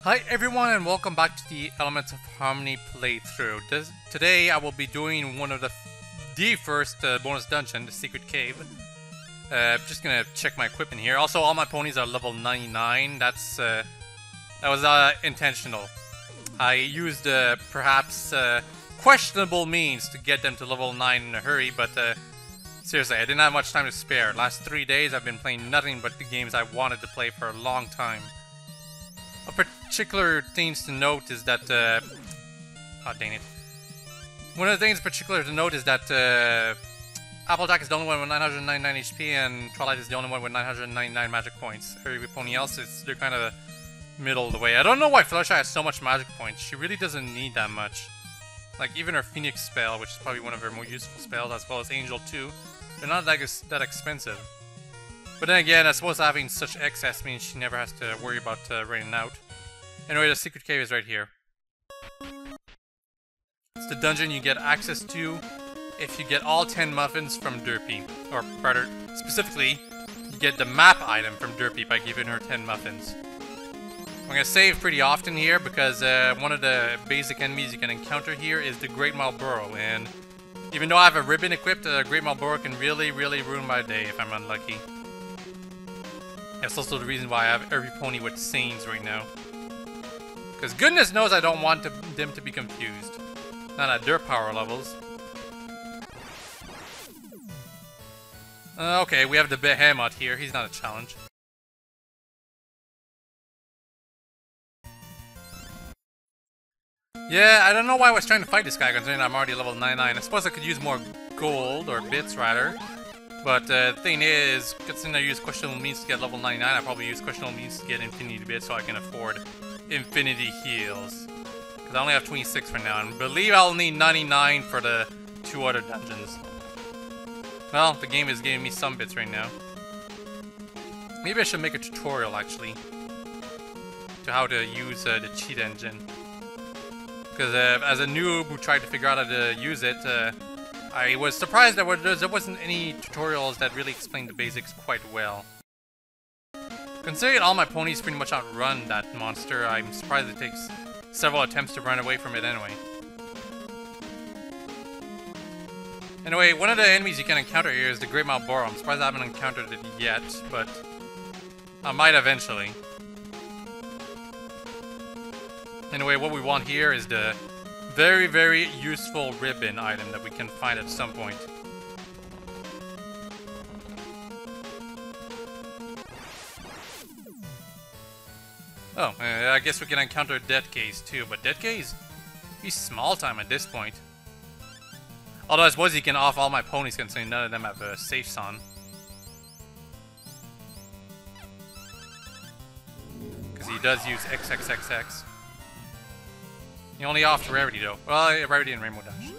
Hi everyone and welcome back to the Elements of Harmony playthrough. Today I will be doing one of the first bonus dungeon, the Secret Cave. Just gonna check my equipment here. Also, all my ponies are level 99. That was intentional. I used perhaps questionable means to get them to level 9 in a hurry, but seriously, I didn't have much time to spare. Last 3 days I've been playing nothing but the games I wanted to play for a long time. A particular things to note is that, oh dang it. One of the things particular to note is that Applejack is the only one with 999 HP and Twilight is the only one with 999 magic points. Every pony else, they're kind of middle of the way. I don't know why Fluttershy has so much magic points. She really doesn't need that much. Like, even her Phoenix spell, which is probably one of her more useful spells, as well as Angel 2, they're not that expensive. But then again, I suppose having such excess means she never has to worry about running out. Anyway, the Secret Cave is right here. It's the dungeon you get access to if you get all 10 muffins from Derpy. Or rather, specifically, you get the map item from Derpy by giving her 10 muffins. I'm gonna save pretty often here because one of the basic enemies you can encounter here is the Great Malboro, and even though I have a ribbon equipped, the Great Malboro can really ruin my day if I'm unlucky. That's also the reason why I have every pony with Sains right now. Because goodness knows I don't want them to be confused. Not at their power levels. Okay, we have the Behemoth here. He's not a challenge. Yeah, I don't know why I was trying to fight this guy considering I'm already level 99. I suppose I could use more gold, or bits rather. But the thing is, considering I use questionable means to get level 99, I probably use questionable means to get infinity bits so I can afford infinity heals. Because I only have 26 for now, and I believe I'll need 99 for the 2 other dungeons. Well, the game is giving me some bits right now. Maybe I should make a tutorial, actually, to how to use the cheat engine. Because as a noob who tried to figure out how to use it, I was surprised that there wasn't any tutorials that really explained the basics quite well. Considering all my ponies pretty much outrun that monster, I'm surprised it takes several attempts to run away from it anyway. Anyway, one of the enemies you can encounter here is the Great Malboro. I'm surprised I haven't encountered it yet, but I might eventually. Anyway, what we want here is the very useful ribbon item that we can find at some point. Oh, I guess we can encounter Deathgaze too, but Deathgaze? He's small time at this point. Although I suppose he can off all my ponies considering none of them have safes on. Because he does use XXXX. He only offed Rarity though. Well, Rarity and Rainbow Dash.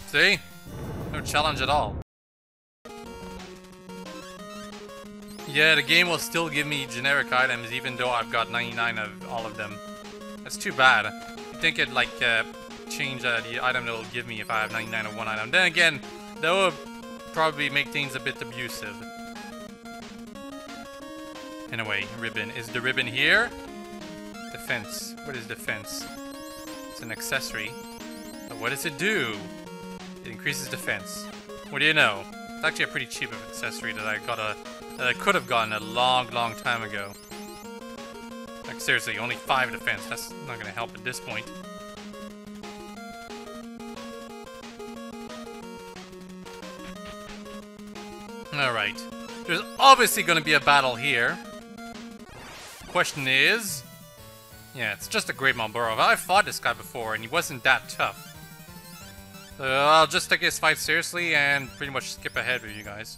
See? No challenge at all. Yeah, the game will still give me generic items even though I've got 99 of all of them. That's too bad. I think it'd like change the item that it'll give me if I have 99 of one item. Then again, that would probably make things a bit abusive. Anyway, ribbon. Is the ribbon here? Defense. What is defense? It's an accessory. But what does it do? It increases defense. What do you know? It's actually a pretty cheap accessory that I could have gotten a long time ago. Like seriously, only 5 defense. That's not gonna help at this point. Alright. There's obviously gonna be a battle here. Question is... yeah, it's just a Great Malboro. I've fought this guy before and he wasn't that tough. So I'll just take his fight seriously and pretty much skip ahead with you guys.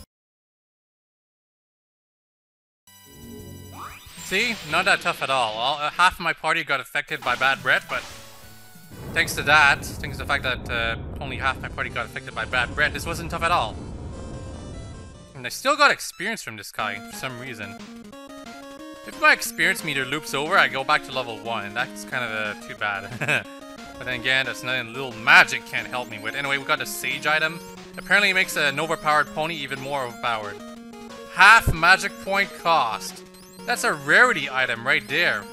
See? Not that tough at all. Half of my party got affected by bad breath, but thanks to that, thanks to the fact that only half my party got affected by bad breath, this wasn't tough at all. And I still got experience from this guy for some reason. If my experience meter loops over, I go back to level 1, and that's kind of too bad. But then again, that's nothing little magic can't help me with. Anyway, we got a Sage item. Apparently it makes an overpowered pony even more overpowered. Half magic point cost. That's a rarity item right there.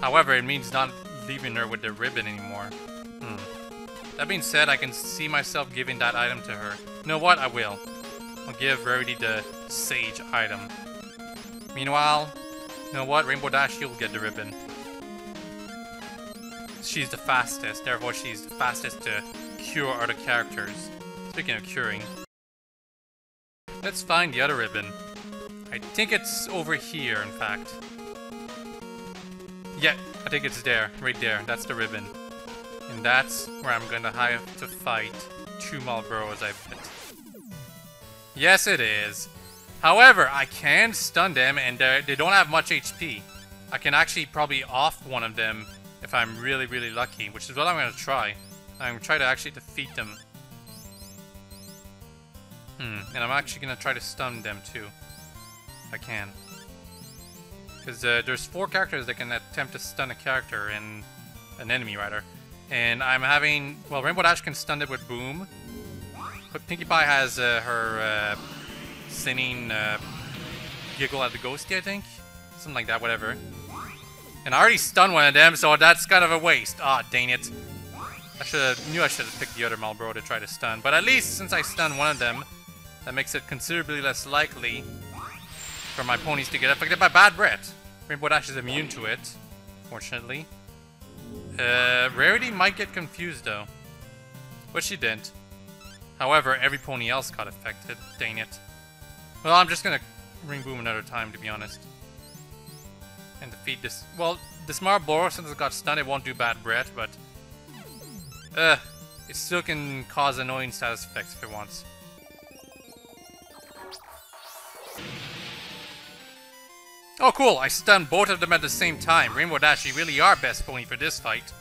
However, it means not leaving her with the ribbon anymore. That being said, I can see myself giving that item to her. You know what? I will. I'll give Rarity the Sage item. Meanwhile, you know what? Rainbow Dash, she'll get the ribbon. She's the fastest, therefore she's the fastest to cure other characters. Speaking of curing, let's find the other ribbon. I think it's over here, in fact. Yeah, I think it's there, right there. That's the ribbon. And that's where I'm gonna have to fight 2 Malboros, I bet. Yes, it is. However, I can stun them, and they don't have much HP. I can actually probably off one of them if I'm really, really lucky, which is what I'm gonna try. I'm gonna try to actually defeat them. And I'm actually gonna try to stun them too, if I can. Because there's 4 characters that can attempt to stun a character, and an enemy rather. And I'm having, well, Rainbow Dash can stun it with Boom. But Pinkie Pie has her sinning Giggle at the Ghosty, I think? Something like that, whatever. And I already stunned one of them, so that's kind of a waste. Ah, dang it. I knew I should have picked the other Malboro to try to stun. But at least, since I stunned one of them, that makes it considerably less likely for my ponies to get affected by Bad Breath. Rainbow Dash is immune to it, fortunately. Rarity might get confused though, but she didn't. However, every pony else got affected. Dang it. Well, I'm just gonna ring Boom another time, to be honest, and defeat this. Well, this Malboro, since it got stunned, it won't do Bad Breath, but it still can cause annoying status effects if it wants. Oh cool, I stunned both of them at the same time. Rainbow Dash, you really are best pony for this fight.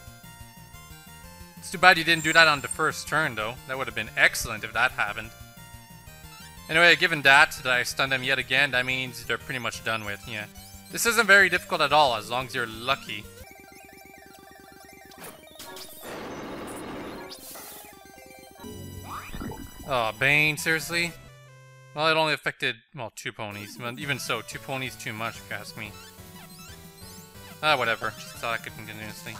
It's too bad you didn't do that on the first turn though. That would have been excellent if that happened. Anyway, given that I stunned them yet again, that means they're pretty much done with, yeah. This isn't very difficult at all, as long as you're lucky. Oh, Bane, seriously? Well, it only affected, well, 2 ponies. Well, even so, 2 ponies too much, if you ask me. Whatever. Just thought I could continuously.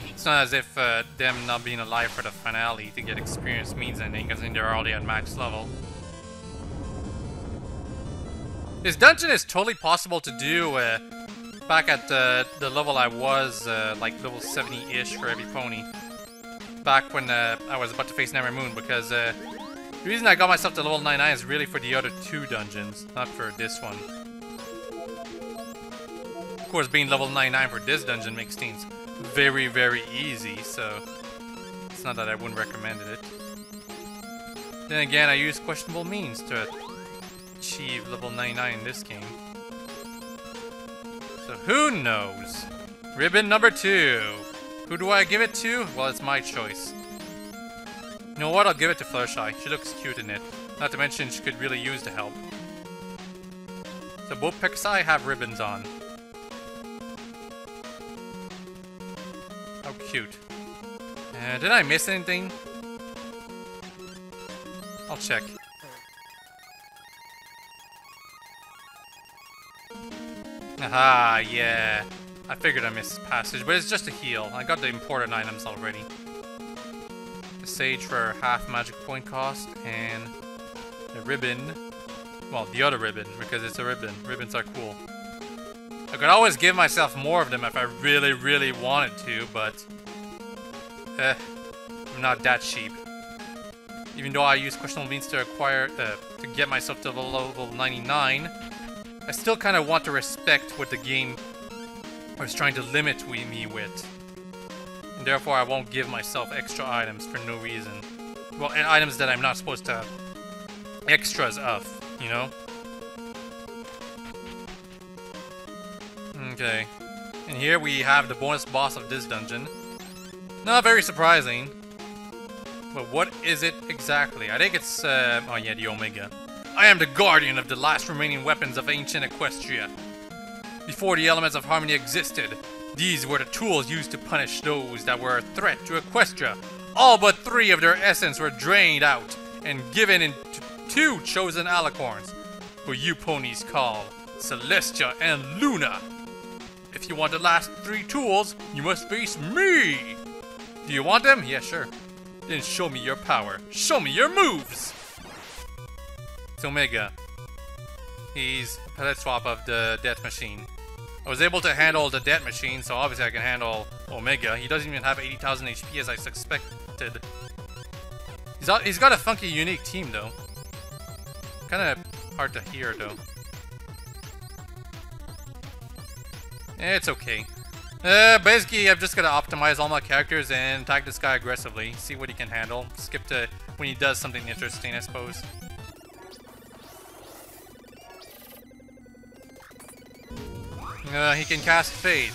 It's not as if them not being alive for the finale to get experience means anything, because they're already at max level. This dungeon is totally possible to do back at the level I was, like level 70-ish for every pony. Back when I was about to face Namamoon, because the reason I got myself to level 99 is really for the other 2 dungeons, not for this one. Of course, being level 99 for this dungeon makes things very, very easy, so it's not that I wouldn't recommend it. Then again, I use questionable means to achieve level 99 in this game. So who knows? Ribbon number 2. Who do I give it to? Well, it's my choice. You know what? I'll give it to Fluttershy. She looks cute in it. Not to mention she could really use the help. So both Pexai have ribbons on. How cute. Did I miss anything? I'll check. Aha, yeah. I figured I missed passage, but it's just a heal. I got the important items already. The Sage for half magic point cost, and the ribbon. Well, the other ribbon, because it's a ribbon. Ribbons are cool. I could always give myself more of them if I really, really wanted to, but I'm not that cheap. Even though I use questionable means to acquire, to get myself to level 99, I still kind of want to respect what the game was trying to limit me with. And therefore I won't give myself extra items for no reason. Well, and items that I'm not supposed to have extras of, you know? Okay. And here we have the bonus boss of this dungeon. Not very surprising. But what is it exactly? I think it's, oh yeah, the Omega. I am the guardian of the last remaining weapons of ancient Equestria. Before the Elements of Harmony existed, these were the tools used to punish those that were a threat to Equestria. All but 3 of their essence were drained out and given into 2 chosen alicorns, who you ponies call Celestia and Luna. If you want the last 3 tools, you must face me! Do you want them? Yeah, sure. Then show me your power. Show me your moves! It's Omega. He's a palette swap of the Death Machine. I was able to handle the Death Machine, so obviously I can handle Omega. He doesn't even have 80,000 HP as I suspected. He's got a funky, unique team though. Kinda hard to hear though. It's okay. Basically, I've just got to optimize all my characters and attack this guy aggressively. See what he can handle. Skip to when he does something interesting, I suppose. He can cast Fade.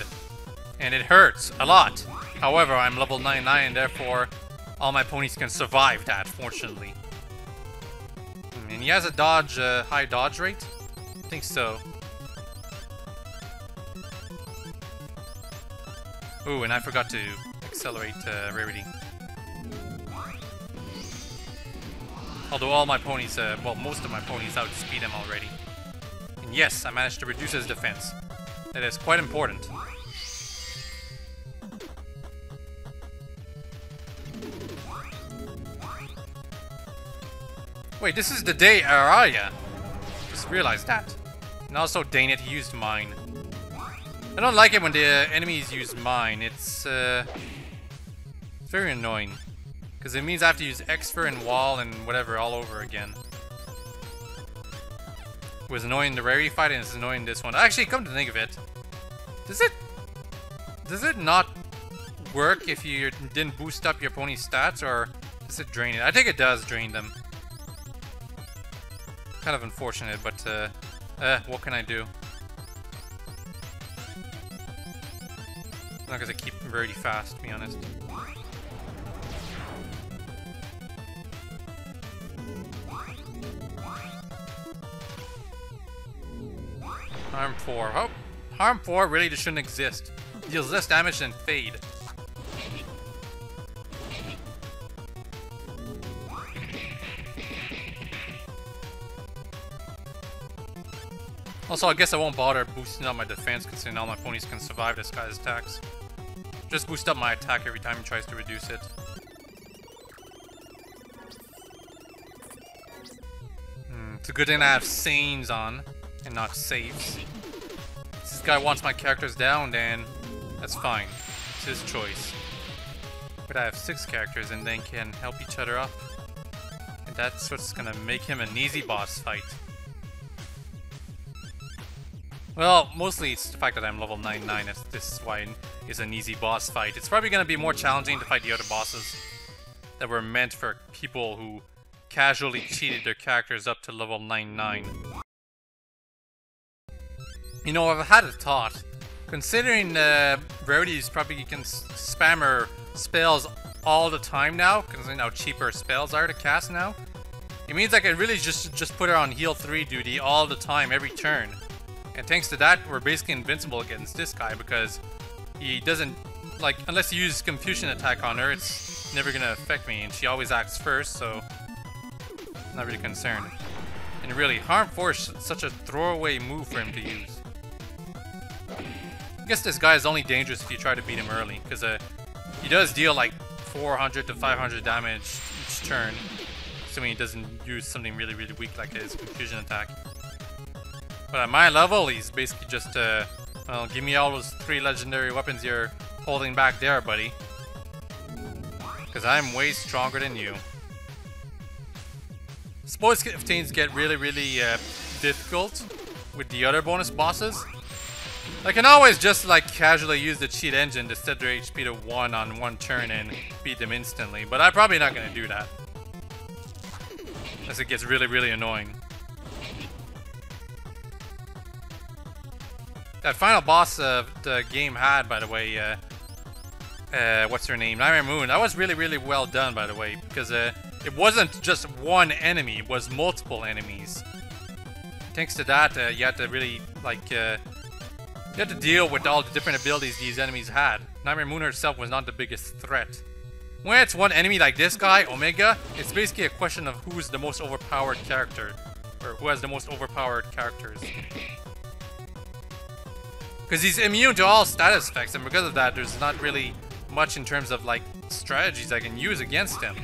And it hurts a lot. However, I'm level 99 and therefore all my ponies can survive that, fortunately. And he has a dodge, high dodge rate? I think so. Ooh, and I forgot to accelerate Rarity. Although all my ponies, well, most of my ponies outspeed him already. And yes, I managed to reduce his defense. That is quite important. Wait, this is the day Araya. Just realized that. And also, dang it, he used mine. I don't like it when the enemies use mine. It's very annoying. Because it means I have to use Exfer and Wall and whatever all over again. It was annoying the Rarity fight and it's annoying this one. Actually, come to think of it, does it not work if you didn't boost up your pony's stats, or does it drain it? I think it does drain them. Kind of unfortunate, but what can I do? I'm not gonna keep Rarity fast, to be honest. Harm 4. Oh, Harm 4 really just shouldn't exist. Deals less damage than Fade. Also, I guess I won't bother boosting up my defense considering all my ponies can survive this guy's attacks. Just boost up my attack every time he tries to reduce it. It's a good thing I have Sanes on and not saves. If this guy wants my characters down, then that's fine. It's his choice. But I have 6 characters and they can help each other up. And that's what's gonna make him an easy boss fight. Well, mostly it's the fact that I'm level 99, this is why it's an easy boss fight. It's probably going to be more challenging to fight the other bosses that were meant for people who casually cheated their characters up to level 99. You know, I've had a thought. Considering Rarity's probably can spam her spells all the time now, considering how cheap her spells are to cast now, it means I can really just put her on heal 3 duty all the time, every turn. And thanks to that, we're basically invincible against this guy because he doesn't, like, unless you use Confusion attack on her, it's never gonna affect me, and she always acts first, so I'm not really concerned. And really, Harm 4 is such a throwaway move for him to use. I guess this guy is only dangerous if you try to beat him early, because he does deal like 400 to 500 damage each turn, assuming he doesn't use something really, really weak like his Confusion attack. But at my level, he's basically just, well, give me all those 3 legendary weapons you're holding back there, buddy. Because I'm way stronger than you. Suppose if things get really, really difficult with the other bonus bosses, I can always just, like, casually use the cheat engine to set their HP to 1 on 1 turn and beat them instantly. But I'm probably not going to do that. Unless it gets really, really annoying. That final boss of the game had, by the way, what's her name? Nightmare Moon. That was really, really well done, by the way, because it wasn't just one enemy, it was multiple enemies. Thanks to that, you had to really, like, you had to deal with all the different abilities these enemies had. Nightmare Moon herself was not the biggest threat. When it's one enemy like this guy, Omega, it's basically a question of who's the most overpowered character. Or who has the most overpowered characters. Because he's immune to all status effects, and because of that, there's not really much in terms of, like, strategies I can use against him.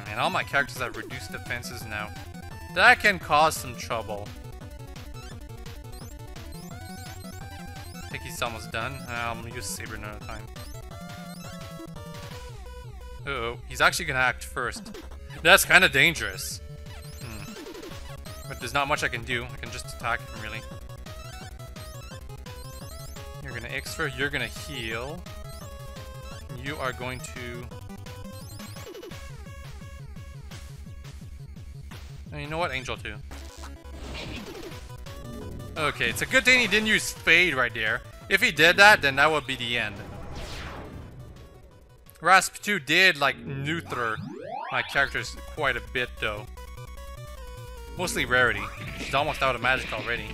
And all my characters have reduced defenses now. That can cause some trouble. I think he's almost done. I'm gonna use Saber another time. Uh-oh, he's actually gonna act first. That's kind of dangerous. But there's not much I can do. I can just attack him, really. You're gonna extra, you're gonna heal. You are going to... Oh, you know what? Angel 2. Okay, it's a good thing he didn't use Fade right there. If he did that, then that would be the end. Rasp 2 did, like, neuter my characters quite a bit, though. Mostly Rarity. She's almost out of magic already.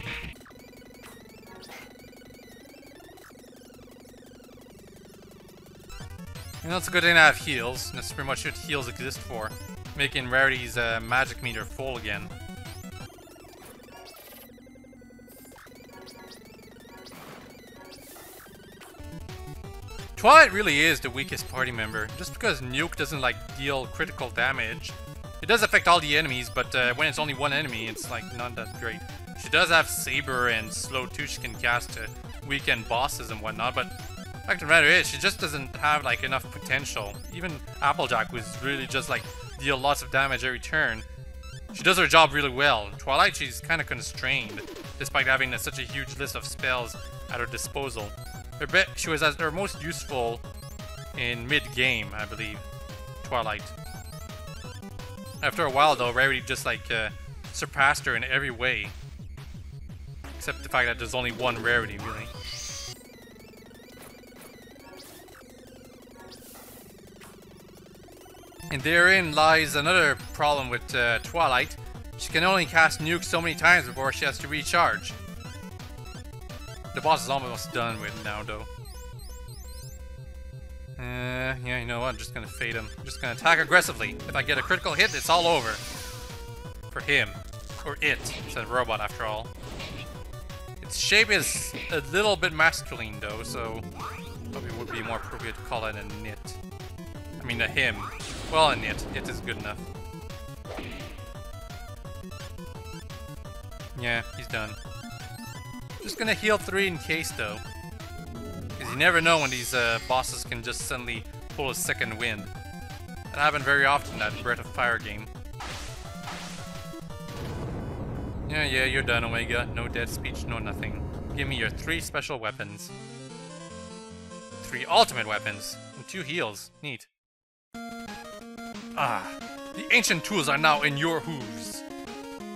You know, it's a good thing to have heals. That's pretty much what heals exist for. Making Rarity's magic meter full again. Twilight really is the weakest party member. Just because Nuke doesn't, like, deal critical damage. It does affect all the enemies, but when it's only one enemy, it's, like, not that great. She does have Saber and Slow too. She can cast to weaken bosses and whatnot, but fact of the matter is, she just doesn't have, like, enough potential. Even Applejack was really just, like, deal lots of damage every turn. She does her job really well. Twilight, she's kind of constrained, despite having such a huge list of spells at her disposal. She was at her most useful in mid-game, I believe. Twilight. After a while, though, Rarity just, like, surpassed her in every way. Except the fact that there's only one Rarity, really. And therein lies another problem with Twilight. She can only cast Nuke so many times before she has to recharge. The boss is almost done with now, though. Yeah, you know what? I'm just gonna fade him. I'm just gonna attack aggressively. If I get a critical hit, it's all over. For him. Or it. It's a robot, after all. Its shape is a little bit masculine, though, so probably would be more appropriate to call it a knit. I mean, a him. Well, a knit. Knit is good enough. Yeah, he's done. Just gonna heal 3 in case, though. Because you never know when these bosses can just suddenly pull a second wind. That happened very often in that Breath of Fire game. Yeah, you're done, Omega. No dead speech, no nothing. Give me your 3 special weapons. 3 ultimate weapons. And 2 heals. Neat. Ah, the ancient tools are now in your hooves.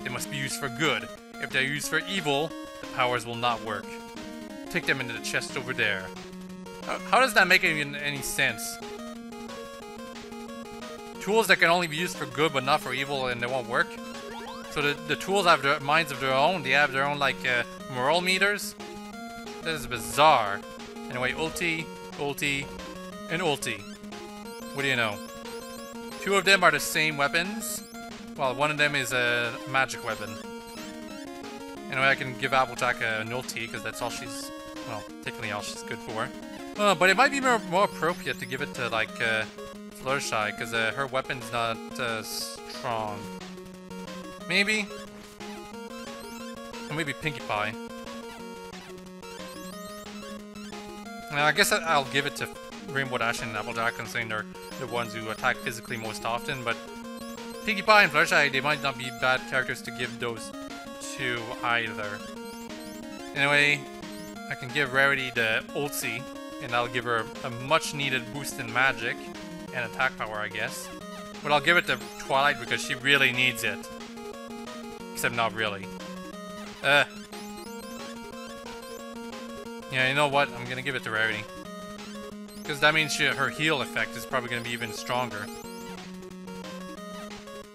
They must be used for good. If they're used for evil, the powers will not work. Take them into the chest over there. How does that make any sense? Tools that can only be used for good but not for evil, and they won't work? So the tools have their minds of their own? They have their own, like, moral meters? That is bizarre. Anyway, ulti, ulti, and ulti. What do you know? 2 of them are the same weapons, while one of them is a magic weapon. Anyway, I can give Applejack an ulti, because that's all she's, well, technically all she's good for. But it might be more appropriate to give it to, like, Fluttershy, because her weapon's not strong. Maybe? Or maybe Pinkie Pie. Now, I guess I'll give it to Rainbow Dash and Applejack, considering they're the ones who attack physically most often, but Pinkie Pie and Fluttershy, they might not be bad characters to give those to either. Anyway, I can give Rarity the ulti, and I'll give her a much needed boost in magic and attack power, I guess. But I'll give it to Twilight because she really needs it. Except not really. Yeah, you know what? I'm gonna give it to Rarity. Because that means her heal effect is probably going to be even stronger.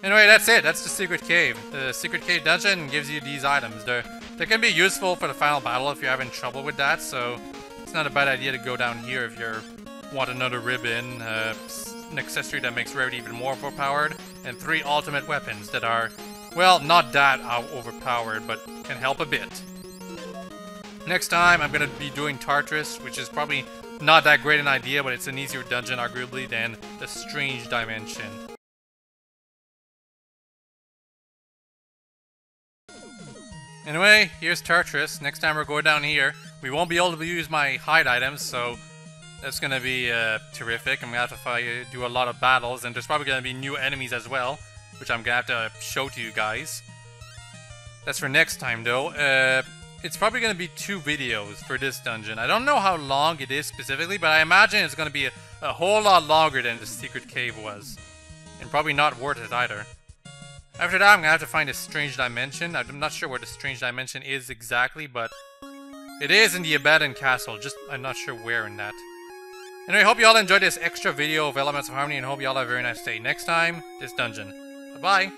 Anyway, that's it. That's the Secret Cave. The Secret Cave dungeon gives you these items. The They can be useful for the final battle if you're having trouble with that, so it's not a bad idea to go down here if you want another ribbon, an accessory that makes Rarity even more overpowered, and 3 ultimate weapons that are, well, not that overpowered, but can help a bit. Next time, I'm going to be doing Tartarus, which is probably not that great an idea, but it's an easier dungeon, arguably, than the Strange Dimension. Anyway, here's Tartarus. Next time we're going down here. We won't be able to use my hide items, so that's going to be terrific. I'm going to have to do a lot of battles, and there's probably going to be new enemies as well, which I'm going to have to show to you guys. That's for next time, though. It's probably going to be 2 videos for this dungeon. I don't know how long it is specifically, but I imagine it's going to be a whole lot longer than the secret cave was. And probably not worth it either. After that, I'm going to have to find a strange dimension. I'm not sure where the strange dimension is exactly, but it is in the abandoned castle. Just, I'm not sure where in that. Anyway, hope you all enjoyed this extra video of Elements of Harmony, and hope you all have a very nice day. Next time, this dungeon. Bye-bye.